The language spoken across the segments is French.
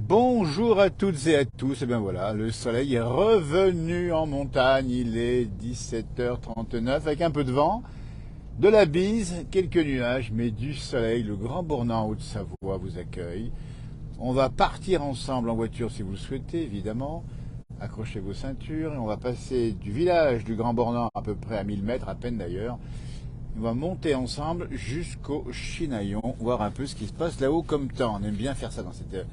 Bonjour à toutes et à tous, et bien voilà, le soleil est revenu en montagne, il est 17h39 avec un peu de vent, de la bise, quelques nuages, mais du soleil. Le Grand Bornand en Haute-Savoie vous accueille. On va partir ensemble en voiture si vous le souhaitez, évidemment. Accrochez vos ceintures et on va passer du village du Grand Bornand à peu près à 1000 mètres, à peine d'ailleurs. On va monter ensemble jusqu'au Chinaillon, voir un peu ce qui se passe là-haut comme temps. On aime bien faire ça dans cette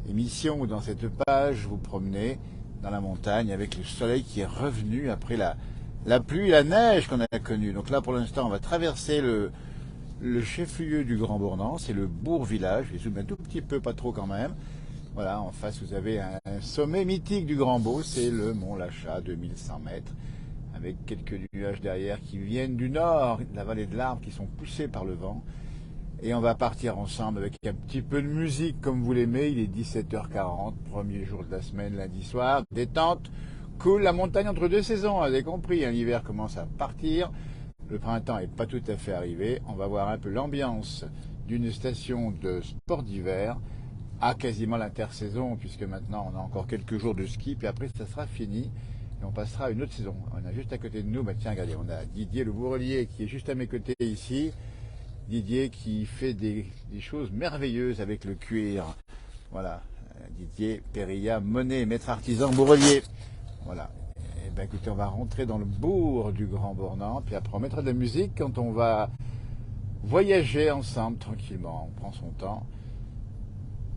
émission ou dans cette page. Vous promenez dans la montagne avec le soleil qui est revenu après la pluie et la neige qu'on a connue. Donc là, pour l'instant, on va traverser le chef-lieu du Grand Bornand, c'est le bourg-village. Je vais zoomer un tout petit peu, pas trop quand même. Voilà, en face, vous avez un sommet mythique du Grand Beau, c'est le Mont Lachat, 2100 mètres, avec quelques nuages derrière qui viennent du nord, de la vallée de l'Arve, qui sont poussés par le vent. Et on va partir ensemble avec un petit peu de musique comme vous l'aimez. Il est 17h40, premier jour de la semaine, lundi soir. Détente, cool, la montagne entre deux saisons, vous avez compris. L'hiver commence à partir, le printemps n'est pas tout à fait arrivé. On va voir un peu l'ambiance d'une station de sport d'hiver à quasiment l'intersaison, puisque maintenant on a encore quelques jours de ski, puis après ça sera fini. Et on passera à une autre saison. On a juste à côté de nous, tiens, regardez, on a Didier le bourrelier qui est juste à mes côtés ici. Didier qui fait des choses merveilleuses avec le cuir. Voilà, Didier Périlla Monet, maître artisan bourrelier. Voilà. Et ben écoutez, on va rentrer dans le bourg du Grand Bornand, puis après on mettra de la musique quand on va voyager ensemble tranquillement. On prend son temps.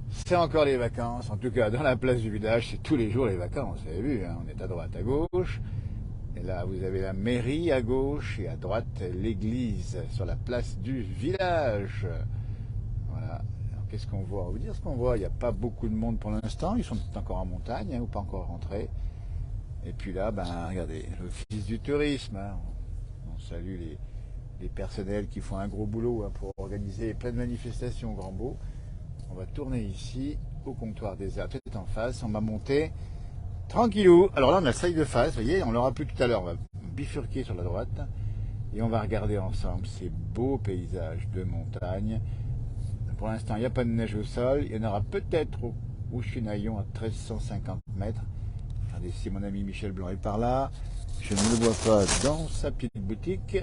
C'est encore les vacances, en tout cas dans la place du village, c'est tous les jours les vacances, vous avez vu, hein, on est à droite, à gauche. Et là, vous avez la mairie à gauche et à droite, l'église sur la place du village. Voilà. Alors, qu'est-ce qu'on voit? On va vous dire ce qu'on voit. Il n'y a pas beaucoup de monde pour l'instant. Ils sont encore en montagne, hein, ou pas encore rentrés. Et puis là, regardez, l'office du tourisme. Hein. On salue les personnels qui font un gros boulot, hein, pour organiser plein de manifestations au Grand Beau. On va tourner ici, au comptoir des arts, tout est en face. On va monter. Tranquillou. Alors là, on a le seuil de face, vous voyez, on l'aura plus tout à l'heure. On va bifurquer sur la droite et on va regarder ensemble ces beaux paysages de montagne. Pour l'instant, il n'y a pas de neige au sol. Il y en aura peut-être au Chinaillon à 1350 mètres. Regardez, si mon ami Michel Blanc est par là. Je ne le vois pas dans sa petite boutique.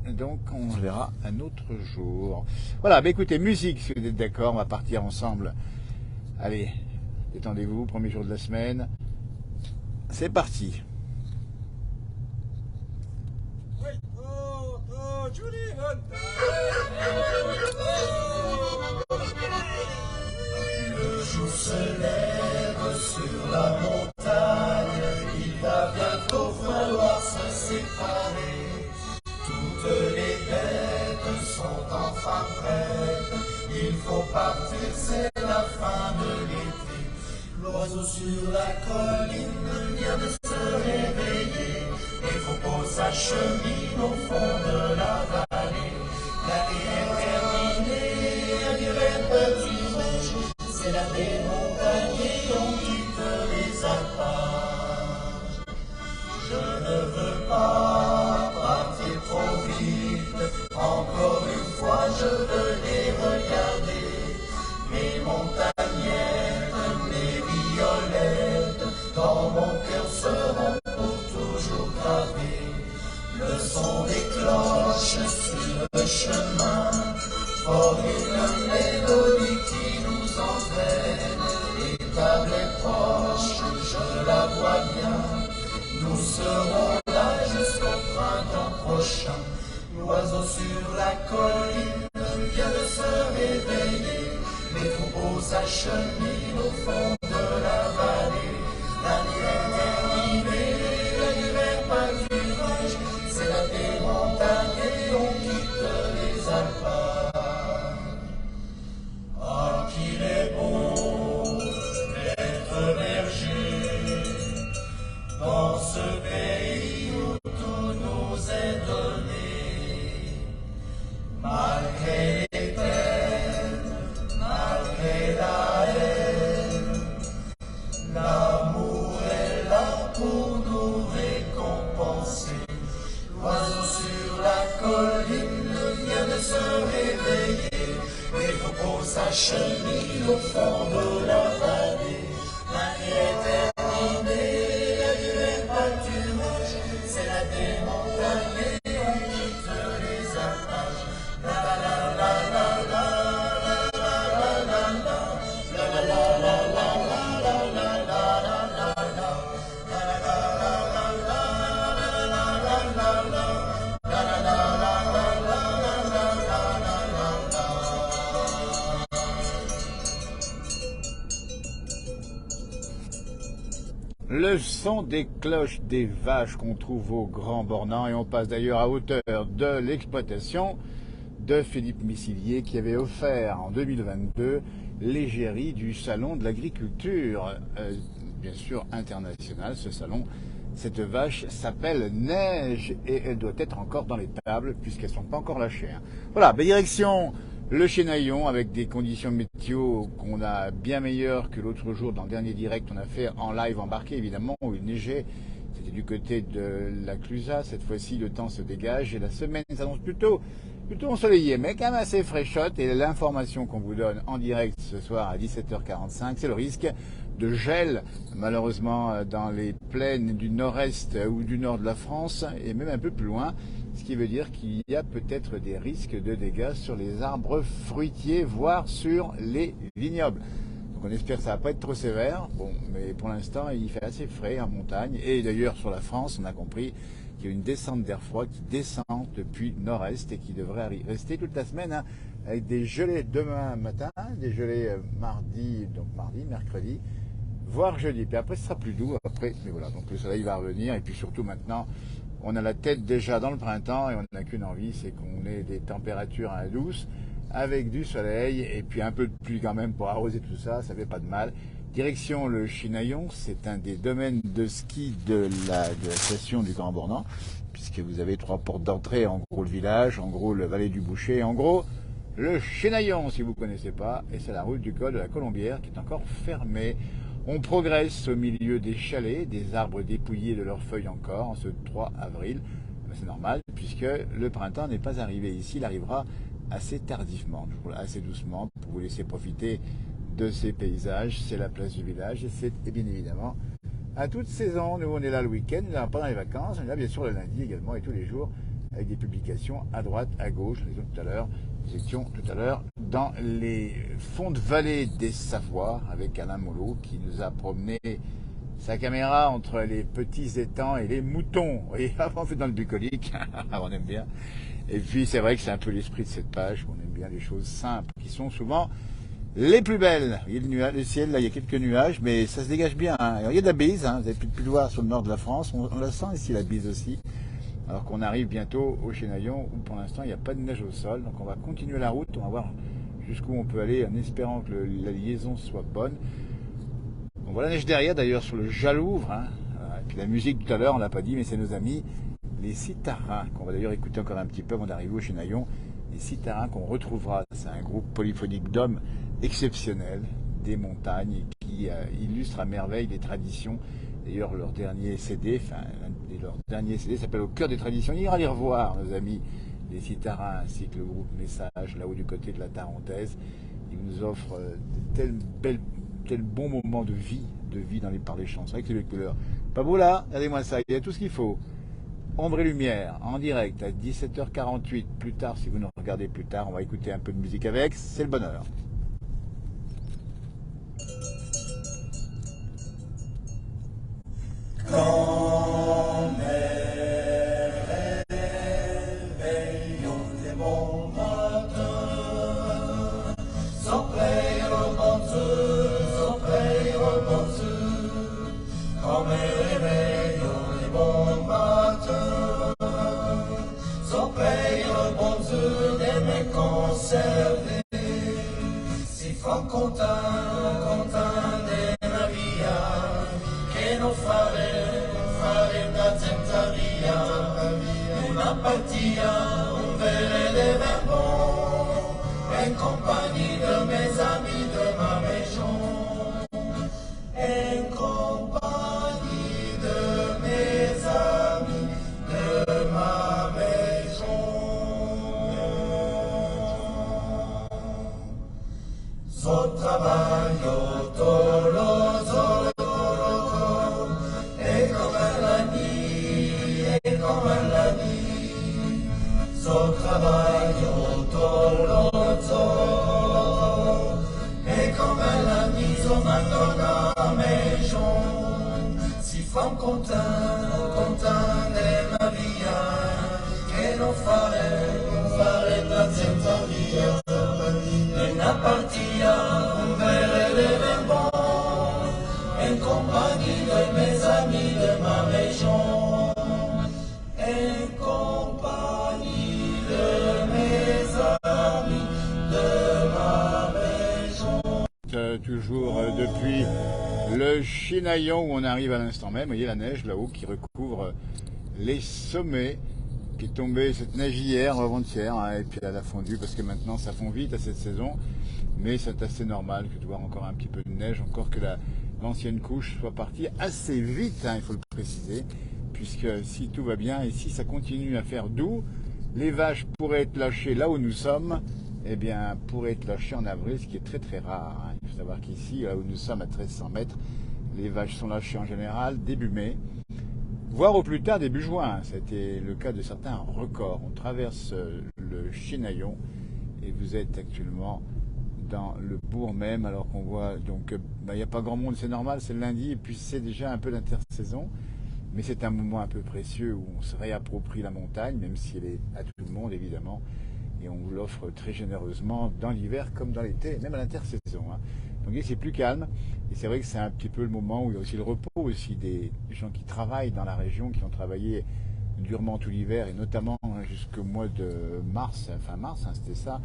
Donc, on verra un autre jour. Voilà, écoutez, musique, si vous êtes d'accord, on va partir ensemble. Allez, détendez-vous, premier jour de la semaine. C'est parti. Le jour se lève sur la montagne, il va bientôt falloir se séparer. Toutes les bêtes sont enfin prêtes, il faut partir, c'est la fin de l'été. L'oiseau sur la colline vient de se réveiller et propose sa chemine au fond de la vallée. L'année est terminée, elle irait petit, c'est la des montagniers, on quitte les alpages. Je ne veux pas partir trop vite, encore une fois je veux les regarder. Mes montagnettes, mes violettes, dans mon cœur seront pour toujours gravées. Le son des cloches sur le chemin forme une mélodie qui nous entraîne. L'étable est proche, je la vois bien. Nous serons là jusqu'au printemps prochain. L'oiseau sur la colline vient de se réveiller. Les troupeaux s'acheminent au fond de la vallée. L'année est terminée, l'hiver pas d'usage. C'est la des montagnes et on quitte les alpages. Ah, qu'il est beau d'être berger dans ce pays où tout nous est donné. Malgré les peines, malgré la haine, l'amour est là pour nous récompenser. L'oiseau sur la colline vient de se réveiller, les troupeaux s'acheminent au fond de la vallée. Le son des cloches des vaches qu'on trouve au Grand Bornand et on passe d'ailleurs à hauteur de l'exploitation de Philippe Missilier qui avait offert en 2022 l'égérie du Salon de l'agriculture, bien sûr international ce salon. Cette vache s'appelle Neige et elle doit être encore dans les tables puisqu'elles ne sont pas encore lâchées. Voilà, direction le Chenaillon avec des conditions météo qu'on a bien meilleures que l'autre jour dans le dernier direct qu'on a fait en live embarqué évidemment où il neigeait. C'était du côté de la Clusaz. Cette fois-ci le temps se dégage et la semaine s'annonce plutôt ensoleillée mais quand même assez fraîchotte et l'information qu'on vous donne en direct ce soir à 17h45 c'est le risque de gel malheureusement dans les plaines du nord-est ou du nord de la France et même un peu plus loin. Ce qui veut dire qu'il y a peut-être des risques de dégâts sur les arbres fruitiers, voire sur les vignobles. Donc on espère que ça va pas être trop sévère. Bon, mais pour l'instant, il fait assez frais en montagne. Et d'ailleurs, sur la France, on a compris qu'il y a une descente d'air froid qui descend depuis nord-est et qui devrait rester toute la semaine avec des gelées demain matin, des gelées mardi, mercredi, voire jeudi. Puis après, ce sera plus doux. Après, mais voilà, donc le soleil va revenir. Et puis surtout maintenant, on a la tête déjà dans le printemps et on n'a qu'une envie, c'est qu'on ait des températures douces avec du soleil et puis un peu de pluie quand même pour arroser tout ça, ça fait pas de mal. Direction le Chenaillon, c'est un des domaines de ski de la station du Grand Bornand, puisque vous avez 3 portes d'entrée, en gros le village, en gros le Vallée du Boucher, en gros le Chenaillon si vous ne connaissez pas, et c'est la route du col de la Colombière qui est encore fermée. On progresse au milieu des chalets, des arbres dépouillés de leurs feuilles encore, en ce 3 avril. C'est normal, puisque le printemps n'est pas arrivé ici, il arrivera assez tardivement, assez doucement, pour vous laisser profiter de ces paysages. C'est la place du village, et c'est bien évidemment à toute saison. Nous, on est là le week-end, on n'est pas dans les vacances, on est là bien sûr le lundi également, et tous les jours, avec des publications à droite, à gauche, les autres tout à l'heure. Nous étions tout à l'heure dans les fonds de vallée des Savoies avec Alain Molot qui nous a promené sa caméra entre les petits étangs et les moutons. Et on fait dans le bucolique, on aime bien. Et puis c'est vrai que c'est un peu l'esprit de cette page, on aime bien les choses simples qui sont souvent les plus belles. Il y a le ciel, là il y a quelques nuages, mais ça se dégage bien. Il y a de la bise, vous avez pu le voir sur le nord de la France, on la sent ici la bise aussi. Alors qu'on arrive bientôt au Chenaillon où pour l'instant il n'y a pas de neige au sol. Donc on va continuer la route, on va voir jusqu'où on peut aller en espérant que la liaison soit bonne. On voit la neige derrière d'ailleurs sur le Jalouvre. Voilà. Et puis la musique tout à l'heure, on ne l'a pas dit, mais c'est nos amis les Citarins, qu'on va d'ailleurs écouter encore un petit peu avant d'arriver au Chenaillon. Les Citarins qu'on retrouvera, c'est un groupe polyphonique d'hommes exceptionnels des montagnes qui illustre à merveille les traditions. D'ailleurs, leur dernier CD, s'appelle Au cœur des traditions. Il ira les revoir, nos amis, les Citarins, ainsi que le groupe Message, là-haut du côté de la Tarentaise. Ils nous offrent de tels bons moments de vie par les chansons, avec les couleurs. Pas beau là? Regardez-moi ça, il y a tout ce qu'il faut. Ombre et lumière, en direct, à 17h48. Plus tard, si vous nous regardez plus tard, on va écouter un peu de musique avec. C'est le bonheur. Quand mes réveillons des bons matins, sans payer le bon Dieu, sans payer le bon Dieu. Quand mes réveillons des bons matins, sans payer le bon Dieu, de me conserver. Si fort content de ma vie, que non fare da tentaria, una partia, un verre de bon, en compagnie de mes amis de ma maison, en compagnie de mes amis de ma maison. So trabalho toloso, so trabalho toloso, e come la mise madonna maison, si fan content de ma via, che non fare da senza via, e una partia, un verre de bon, e en compagnie de mes amis de ma région, en compagnie de mes amis de ma région. Toujours depuis le Chinaillon où on arrive à l'instant même. Vous voyez la neige là-haut qui recouvre les sommets, qui est tombée cette neige hier, avant-hier, hein, et puis elle a fondu parce que maintenant ça fond vite à cette saison. Mais c'est assez normal que de voir encore un petit peu de neige, encore que l'ancienne couche soit partie assez vite, hein, il faut le préciser, puisque si tout va bien et si ça continue à faire doux, les vaches pourraient être lâchées là où nous sommes, eh bien, pourraient être lâchées en avril, ce qui est très très rare. Hein. Il faut savoir qu'ici, là où nous sommes à 1300 mètres, les vaches sont lâchées en général début mai, voire au plus tard début juin. C'était le cas de certains records. On traverse le Chinaillon et vous êtes actuellement dans le bourg même, alors qu'on voit, donc il n'y a pas grand monde, c'est normal, c'est le lundi, et puis c'est déjà un peu l'intersaison, mais c'est un moment un peu précieux où on se réapproprie la montagne, même si elle est à tout le monde évidemment, et on vous l'offre très généreusement dans l'hiver comme dans l'été, même à l'intersaison. Hein. Donc c'est plus calme, et c'est vrai que c'est un petit peu le moment où il y a aussi le repos aussi des gens qui travaillent dans la région, qui ont travaillé durement tout l'hiver, et notamment jusqu'au mois de mars, fin mars, hein, c'était ça.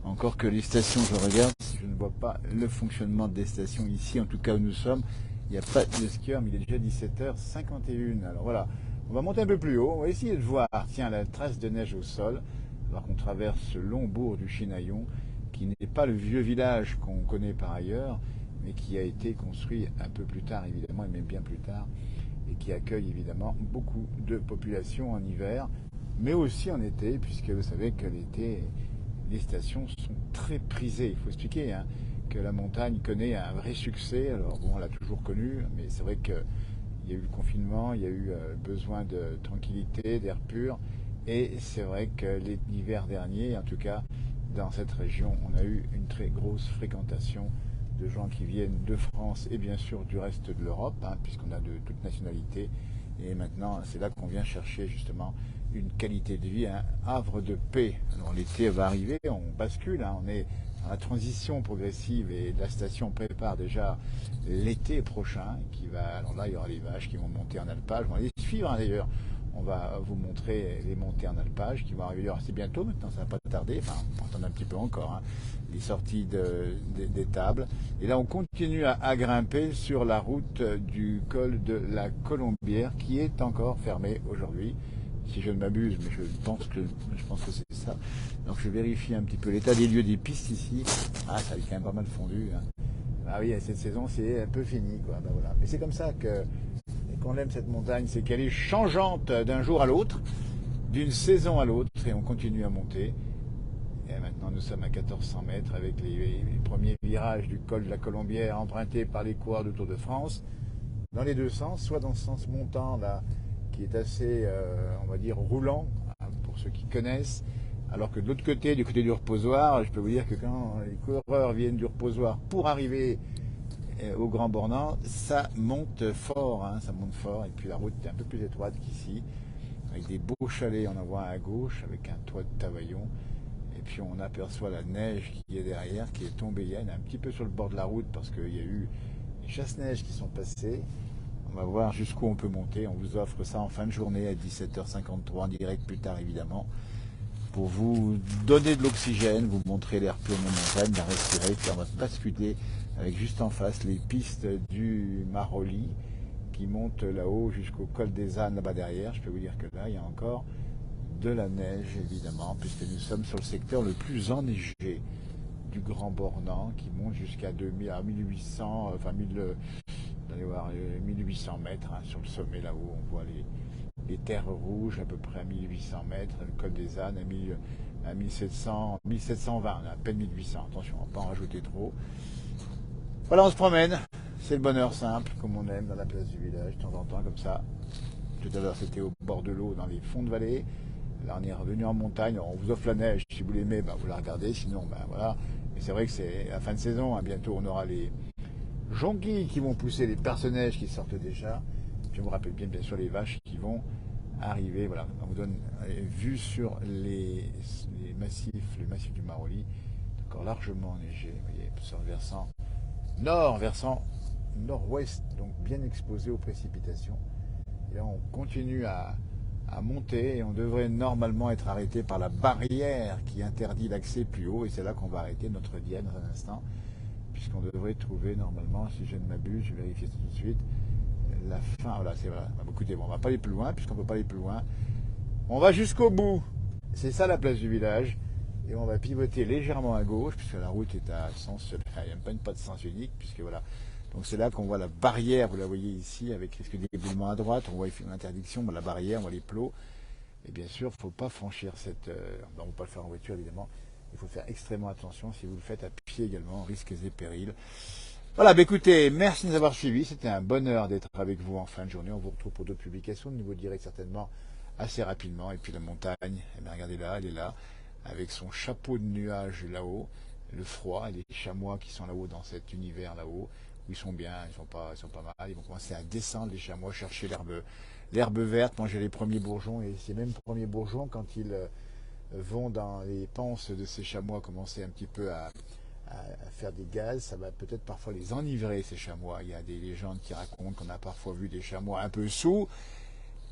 Encore que les stations, je regarde, je ne vois pas le fonctionnement des stations ici, en tout cas où nous sommes. Il n'y a pas de skieur, mais il est déjà 17h51. Alors voilà, on va monter un peu plus haut, on va essayer de voir, tiens, la trace de neige au sol, alors qu'on traverse ce long bourg du Chinaillon, qui n'est pas le vieux village qu'on connaît par ailleurs, mais qui a été construit un peu plus tard, évidemment, et même bien plus tard, et qui accueille évidemment beaucoup de population en hiver, mais aussi en été, puisque vous savez que l'été, les stations sont très prisées. Il faut expliquer hein, que la montagne connaît un vrai succès. Alors bon, on l'a toujours connu, mais c'est vrai qu'il y a eu le confinement, il y a eu besoin de tranquillité, d'air pur. Et c'est vrai que l'hiver dernier, en tout cas dans cette région, on a eu une très grosse fréquentation de gens qui viennent de France et bien sûr du reste de l'Europe, hein, puisqu'on a de toute nationalité. Et maintenant, c'est là qu'on vient chercher justement une qualité de vie, un havre de paix. Alors l'été va arriver, on bascule, hein, on est dans la transition progressive et la station prépare déjà l'été prochain. Qui va, alors là, il y aura les vaches qui vont monter en alpage, on va les suivre hein, d'ailleurs. On va vous montrer les montées en alpage qui vont arriver assez bientôt maintenant, ça va pas tarder, enfin on attend un petit peu encore, hein, les sorties des tables. Et là on continue à grimper sur la route du col de la Colombière qui est encore fermée aujourd'hui. Si je ne m'abuse, mais je pense que c'est ça. Donc je vérifie un petit peu l'état des lieux des pistes ici. Ah, ça a quand même pas mal fondu. Hein. Ah oui, cette saison c'est un peu fini, quoi. Ben voilà. Mais c'est comme ça qu'on aime cette montagne, c'est qu'elle est changeante d'un jour à l'autre, d'une saison à l'autre, et on continue à monter. Et maintenant nous sommes à 1400 mètres avec les premiers virages du col de la Colombière empruntés par les coureurs du Tour de France, dans les deux sens, soit dans ce sens montant là, qui est assez, on va dire, roulant, hein, pour ceux qui connaissent, alors que de l'autre côté, du côté du reposoir, je peux vous dire que quand les coureurs viennent du reposoir pour arriver au Grand Bornand, ça monte fort, hein, ça monte fort, et puis la route est un peu plus étroite qu'ici, avec des beaux chalets, on en voit un à gauche, avec un toit de Tavaillon, et puis on aperçoit la neige qui est derrière, qui est tombée hier, elle est un petit peu sur le bord de la route, parce qu'il y a eu les chasse-neige qui sont passées. On va voir jusqu'où on peut monter. On vous offre ça en fin de journée à 17h53 en direct plus tard évidemment pour vous donner de l'oxygène, vous montrer l'air pur de la montagne, de respirer. Puis on va basculer avec juste en face les pistes du Maroli qui montent là-haut jusqu'au col des Ânes là-bas derrière. Je peux vous dire que là il y a encore de la neige évidemment puisque nous sommes sur le secteur le plus enneigé du Grand Bornand qui monte jusqu'à 2000 à 1800, enfin 1000, allez voir, 1800 mètres hein, sur le sommet là-haut, on voit les terres rouges à peu près à 1800 mètres, le col des Ânes à 1700, 1720, on a à peine 1800, attention, on ne va pas en rajouter trop. Voilà, on se promène, c'est le bonheur simple, comme on aime dans la place du village, de temps en temps comme ça. Tout à l'heure c'était au bord de l'eau, dans les fonds de vallée. Là on est revenu en montagne, alors, on vous offre la neige, si vous l'aimez, ben, vous la regardez, sinon ben voilà. Et c'est vrai que c'est la fin de saison, hein, bientôt on aura les jonquilles qui vont pousser, les perce-neige qui sortent déjà. Je vous rappelle bien sûr les vaches qui vont arriver. Voilà, on vous donne une vue sur les massifs, le massif du Maroli, encore largement enneigé. Vous voyez, sur le versant nord, versant nord-ouest, donc bien exposé aux précipitations. Et là, on continue à monter et on devrait normalement être arrêté par la barrière qui interdit l'accès plus haut. Et c'est là qu'on va arrêter notre diète dans un instant, puisqu'on devrait trouver normalement, si je ne m'abuse, je vérifie ça tout de suite, la fin. Voilà, c'est vrai. Écoutez, bon, on va pas aller plus loin, puisqu'on ne peut pas aller plus loin. On va jusqu'au bout. C'est ça la place du village. Et on va pivoter légèrement à gauche, puisque la route est à sens, il n'y a même pas de sens unique, puisque voilà. Donc c'est là qu'on voit la barrière, vous la voyez ici, avec risque d'éboulement à droite, on voit l'interdiction, la barrière, on voit les plots. Et bien sûr, il ne faut pas franchir cette... on ne peut pas le faire en voiture évidemment, il faut faire extrêmement attention si vous le faites à pied également, risques et périls. Voilà, bah écoutez, merci de nous avoir suivis, c'était un bonheur d'être avec vous en fin de journée. On vous retrouve pour d'autres publications, de niveau direct certainement assez rapidement. Et puis la montagne, eh bien, regardez là, elle est là, avec son chapeau de nuages là-haut, le froid, et les chamois qui sont là-haut dans cet univers là-haut, où ils sont bien, ils sont pas mal, ils vont commencer à descendre les chamois, chercher l'herbe verte, manger les premiers bourgeons, et ces mêmes premiers bourgeons, quand ils vont dans les panses de ces chamois, commencer un petit peu à faire des gaz, ça va peut-être parfois les enivrer, ces chamois. Il y a des légendes qui racontent qu'on a parfois vu des chamois un peu sous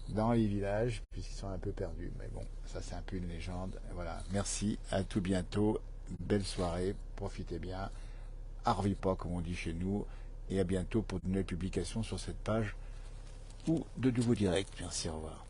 dans les villages, puisqu'ils sont un peu perdus. Mais bon, ça c'est un peu une légende. Voilà, merci, à tout bientôt, belle soirée, profitez bien, harvez pas comme on dit chez nous, et à bientôt pour de nouvelles publications sur cette page ou de nouveaux directs. Merci, au revoir.